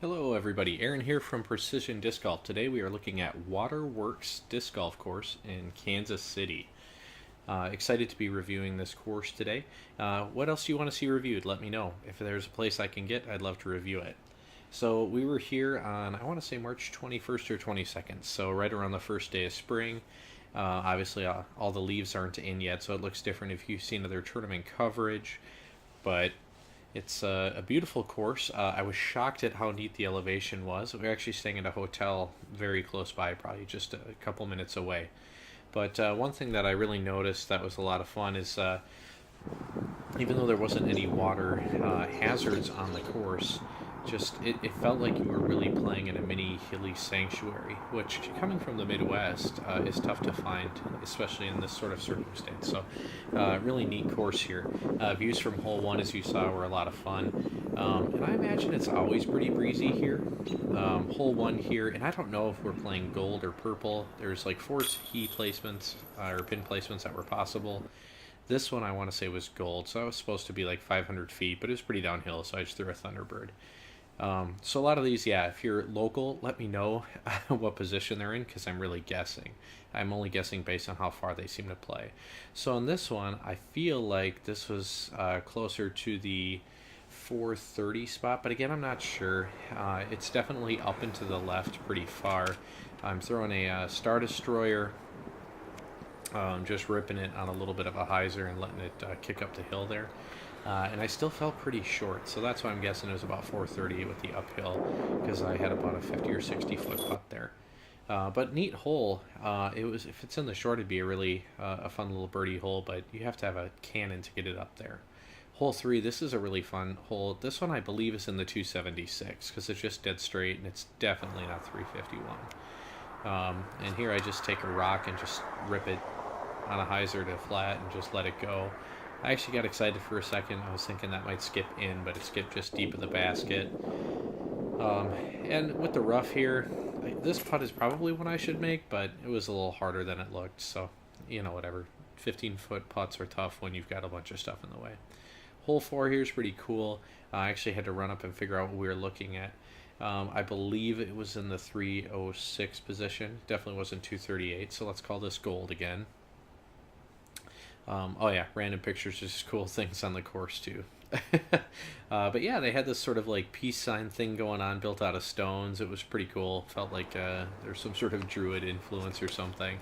Hello everybody, Aaron here from Precision Disc Golf. Today we are looking at Waterworks Disc Golf Course in Kansas City. Excited to be reviewing this course today. What else do you want to see reviewed? Let me know. If there's a place I can get, I'd love to review it. So we were here on, I want to say March 21st or 22nd, so right around the first day of spring. Obviously all the leaves aren't in yet, so it looks different if you've seen other tournament coverage, but it's a beautiful course. I was shocked at how neat the elevation was. We were actually staying at a hotel very close by, probably just a couple minutes away. But one thing that I really noticed that was a lot of fun is even though there wasn't any water hazards on the course, it felt like you were really playing in a mini hilly sanctuary, which coming from the Midwest is tough to find, especially in this sort of circumstance. So really neat course here. Views from hole 1, as you saw, were a lot of fun. And I imagine it's always pretty breezy here. Hole 1 here, and I don't know if we're playing gold or purple. There's like 4 tee placements or pin placements that were possible. This one I want to say was gold, so I was supposed to be like 500 feet, but it was pretty downhill, so I just threw a Thunderbird. So a lot of these, yeah, if you're local, let me know what position they're in, because I'm really guessing. I'm only guessing based on how far they seem to play. So in this one, I feel like this was closer to the 430 spot, but again, I'm not sure. It's definitely up and to the left pretty far. I'm throwing a Star Destroyer, just ripping it on a little bit of a hyzer and letting it kick up the hill there. And I still felt pretty short, so that's why I'm guessing it was about 430 with the uphill, because I had about a 50 or 60 foot putt there. But neat hole. It was, if it's in the short, it'd be a really a fun little birdie hole, but you have to have a cannon to get it up there. Hole 3, this is a really fun hole. This one I believe is in the 276, because it's just dead straight, and it's definitely not 351. And here I just take a rock and just rip it on a hyzer to flat and just let it go. I actually got excited for a second. I was thinking that might skip in, but it skipped just deep in the basket. And with the rough here, this putt is probably one I should make, but it was a little harder than it looked. So, whatever. 15-foot putts are tough when you've got a bunch of stuff in the way. Hole 4 here is pretty cool. I actually had to run up and figure out what we were looking at. I believe it was in the 306 position. Definitely wasn't 238, so let's call this gold again. Oh yeah, random pictures, just cool things on the course too. But yeah, they had this sort of like peace sign thing going on, built out of stones. It was pretty cool. Felt like there's some sort of druid influence or something.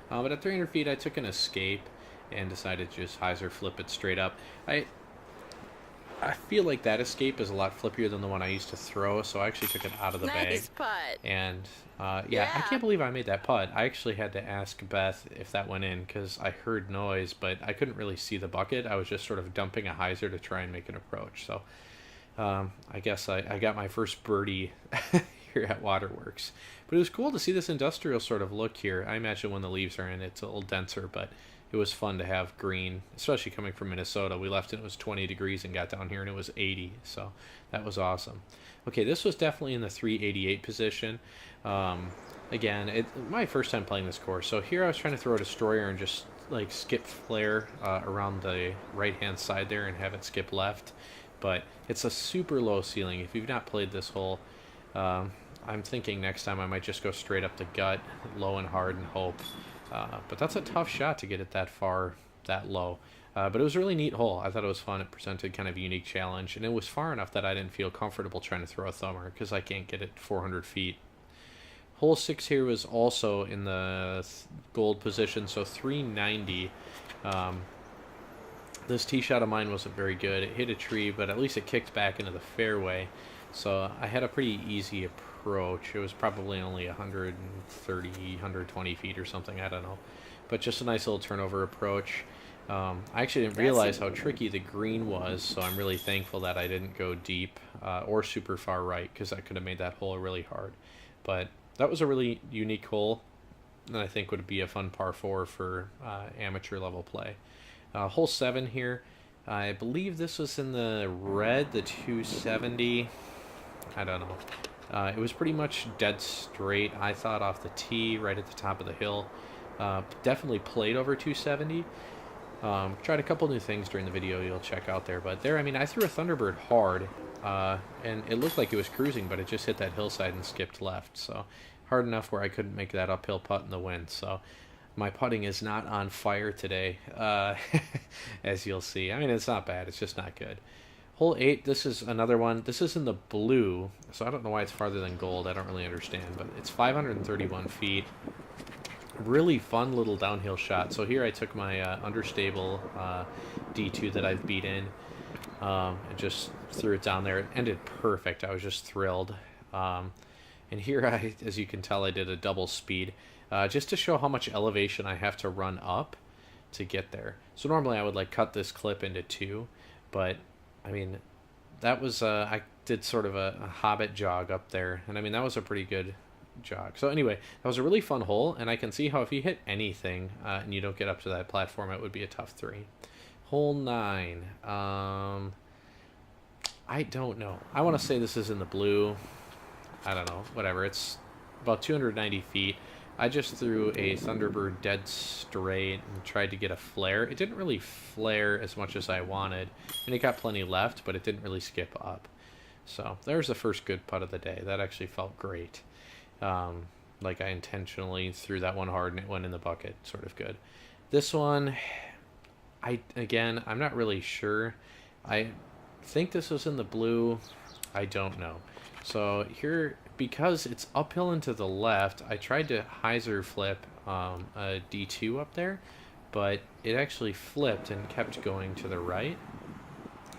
But at 300 feet, I took an escape and decided to just hyzer flip it straight up. I feel like that escape is a lot flippier than the one I used to throw, so I actually took it out of the bag. Nice putt. And yeah, I can't believe I made that putt. I actually had to ask Beth if that went in, because I heard noise, but I couldn't really see the bucket. I was just sort of dumping a hyzer to try and make an approach. So I guess I got my first birdie here at Waterworks. But it was cool to see this industrial sort of look here. I imagine when the leaves are in, it's a little denser, but it was fun to have green, especially coming from Minnesota. We left and it was 20 degrees and got down here and it was 80, so that was awesome. Okay, this was definitely in the 388 position. Again, my first time playing this course, so here I was trying to throw a destroyer and just like skip flare around the right-hand side there and have it skip left, but it's a super low ceiling. If you've not played this hole, I'm thinking next time I might just go straight up the gut, low and hard, and hope. But that's a tough shot to get it that far, that low. But it was a really neat hole. I thought it was fun. It presented kind of a unique challenge. And it was far enough that I didn't feel comfortable trying to throw a thumber, because I can't get it 400 feet. Hole 6 here was also in the gold position, so 390. This tee shot of mine wasn't very good. It hit a tree, but at least it kicked back into the fairway. So I had a pretty easy approach. It was probably only 130, 120 feet or something, I don't know. But just a nice little turnover approach. I actually didn't realize how tricky the green was, so I'm really thankful that I didn't go deep or super far right, because I could have made that hole really hard. But that was a really unique hole, and I think would be a fun par 4 for amateur level play. Hole 7 here, I believe this was in the red, the 270. I don't know. It was pretty much dead straight, I thought, off the tee, right at the top of the hill. Definitely played over 270. Tried a couple new things during the video you'll check out there, but there, I mean, I threw a Thunderbird hard, and it looked like it was cruising, but it just hit that hillside and skipped left. So hard enough where I couldn't make that uphill putt in the wind. So my putting is not on fire today, as you'll see. I mean, it's not bad. It's just not good. Hole 8, this is another one. This is in the blue, so I don't know why it's farther than gold. I don't really understand, but it's 531 feet. Really fun little downhill shot. So here I took my understable D2 that I've beat in and just threw it down there. It ended perfect. I was just thrilled. And here, as you can tell, I did a double speed just to show how much elevation I have to run up to get there. So normally I would like cut this clip into two, but I mean, that was, I did sort of a hobbit jog up there, and I mean, that was a pretty good jog. So anyway, that was a really fun hole, and I can see how if you hit anything and you don't get up to that platform, it would be a tough 3. Hole 9, I don't know. I want to say this is in the blue. I don't know, whatever. It's about 290 feet. I just threw a Thunderbird dead straight and tried to get a flare. It didn't really flare as much as I wanted, and it got plenty left, but it didn't really skip up. So there's the first good putt of the day. That actually felt great. Like I intentionally threw that one hard and it went in the bucket. Sort of good. This one, I'm not really sure. I think this was in the blue. I don't know. So here, because it's uphill and to the left, I tried to hyzer flip a D2 up there, but it actually flipped and kept going to the right.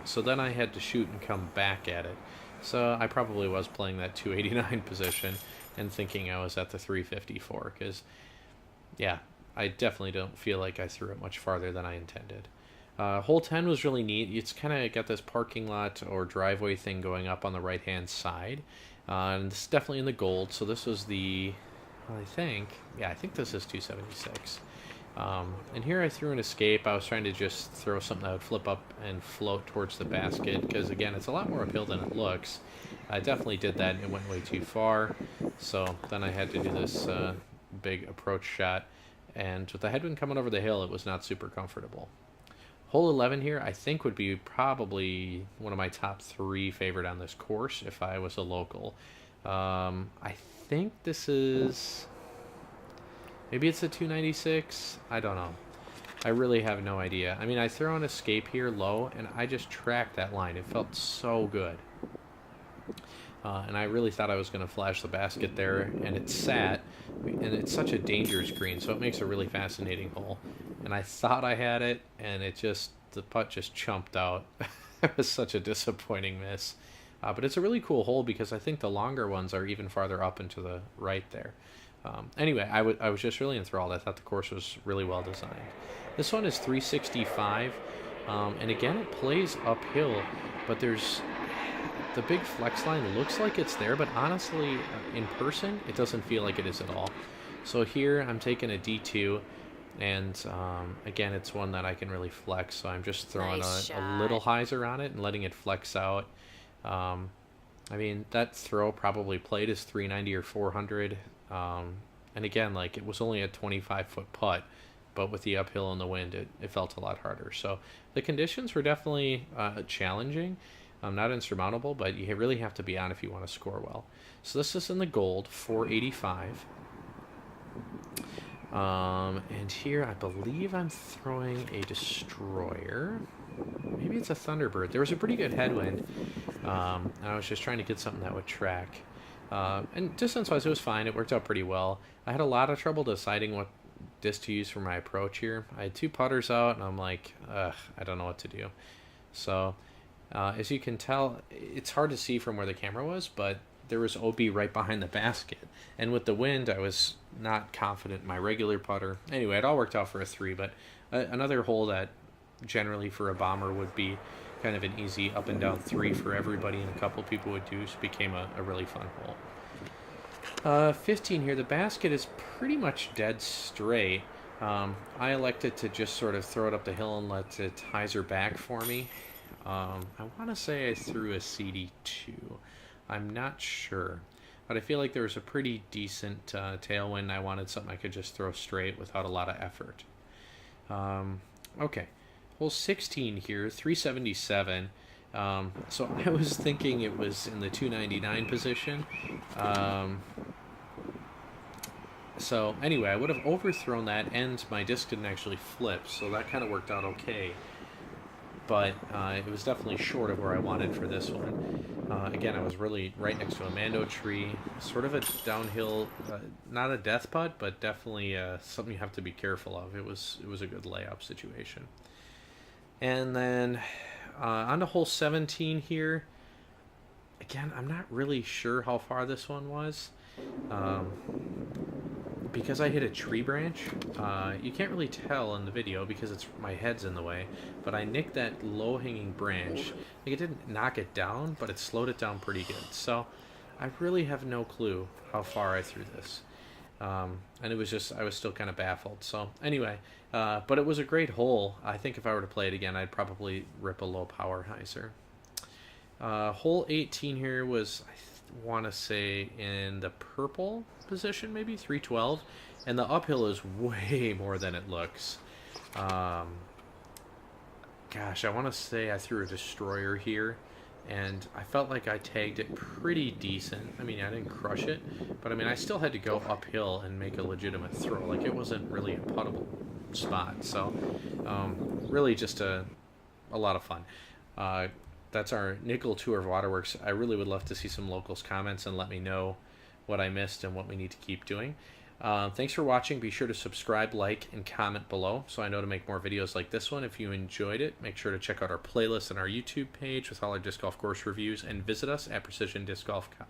So then I had to shoot and come back at it. So I probably was playing that 289 position and thinking I was at the 354, because, yeah, I definitely don't feel like I threw it much farther than I intended. Hole 10 was really neat. It's kind of got this parking lot or driveway thing going up on the right-hand side. And this is definitely in the gold. So this was the, well, I think this is 276. And here I threw an escape. I was trying to just throw something that would flip up and float towards the basket, because, again, it's a lot more uphill than it looks. I definitely did that, and it went way too far. So then I had to do this big approach shot. And with the headwind coming over the hill, it was not super comfortable. Hole 11 here, I think, would be probably one of my top 3 favorite on this course if I was a local. I think this is... maybe it's a 296? I don't know. I really have no idea. I mean, I throw an escape here low, and I just tracked that line. It felt so good. And I really thought I was going to flash the basket there, and it sat. And it's such a dangerous green, so it makes a really fascinating hole. And I thought I had it, and the putt just chumped out. It was such a disappointing miss. But it's a really cool hole, because I think the longer ones are even farther up and to the right there. Anyway, I was just really enthralled. I thought the course was really well designed. This one is 365, and again, it plays uphill, but there's... the big flex line looks like it's there, but honestly, in person, it doesn't feel like it is at all. So here, I'm taking a D2, and again, it's one that I can really flex, so I'm just throwing a little hyzer on it and letting it flex out. I mean, that throw probably played as 390 or 400, and again, like, it was only a 25-foot putt, but with the uphill and the wind, it felt a lot harder. So the conditions were definitely challenging. Not insurmountable, but you really have to be on if you want to score well. So this is in the gold, 485. And here I believe I'm throwing a destroyer. Maybe it's a Thunderbird. There was a pretty good headwind, and I was just trying to get something that would track. And distance-wise, it was fine. It worked out pretty well. I had a lot of trouble deciding what disc to use for my approach here. I had 2 putters out, and I'm like, I don't know what to do. So... as you can tell, it's hard to see from where the camera was, but there was OB right behind the basket. And with the wind, I was not confident in my regular putter. Anyway, it all worked out for a 3, but another hole that generally for a bomber would be kind of an easy up and down 3 for everybody, and a couple people would do, so became a really fun hole. 15 here, the basket is pretty much dead straight. I elected to just sort of throw it up the hill and let it hyzer back for me. I want to say I threw a CD2. I'm not sure. But I feel like there was a pretty decent tailwind. I wanted something I could just throw straight without a lot of effort. Okay. Hole 16 here, 377. So I was thinking it was in the 299 position. Um, so anyway, I would have overthrown that, and my disc didn't actually flip, so that kind of worked out okay. But it was definitely short of where I wanted for this one. Again, I was really right next to a Mando tree, sort of a downhill, not a death putt, but definitely something you have to be careful of. It was a good layup situation. And then on to hole 17 here. Again, I'm not really sure how far this one was. Um, because I hit a tree branch, you can't really tell in the video because it's my head's in the way, but I nicked that low-hanging branch. Like, it didn't knock it down, but it slowed it down pretty good. So I really have no clue how far I threw this. And it was just, I was still kind of baffled. So anyway, but it was a great hole. I think if I were to play it again, I'd probably rip a low power hyzer. Hole 18 here was, I want to say, in the purple position, maybe 312, and the uphill is way more than it looks. Gosh, I want to say I threw a destroyer here, and I felt like I tagged it pretty decent. I mean, I didn't crush it, but I mean, I still had to go uphill and make a legitimate throw. Like, it wasn't really a puttable spot. So really just a lot of fun. That's our nickel tour of Waterworks. I really would love to see some locals comments and let me know what I missed and what we need to keep doing. Thanks for watching. Be sure to subscribe, like, and comment below so I know to make more videos like this one. If you enjoyed it, make sure to check out our playlist and our YouTube page with all our disc golf course reviews, and visit us at PrecisionDiscGolf.com.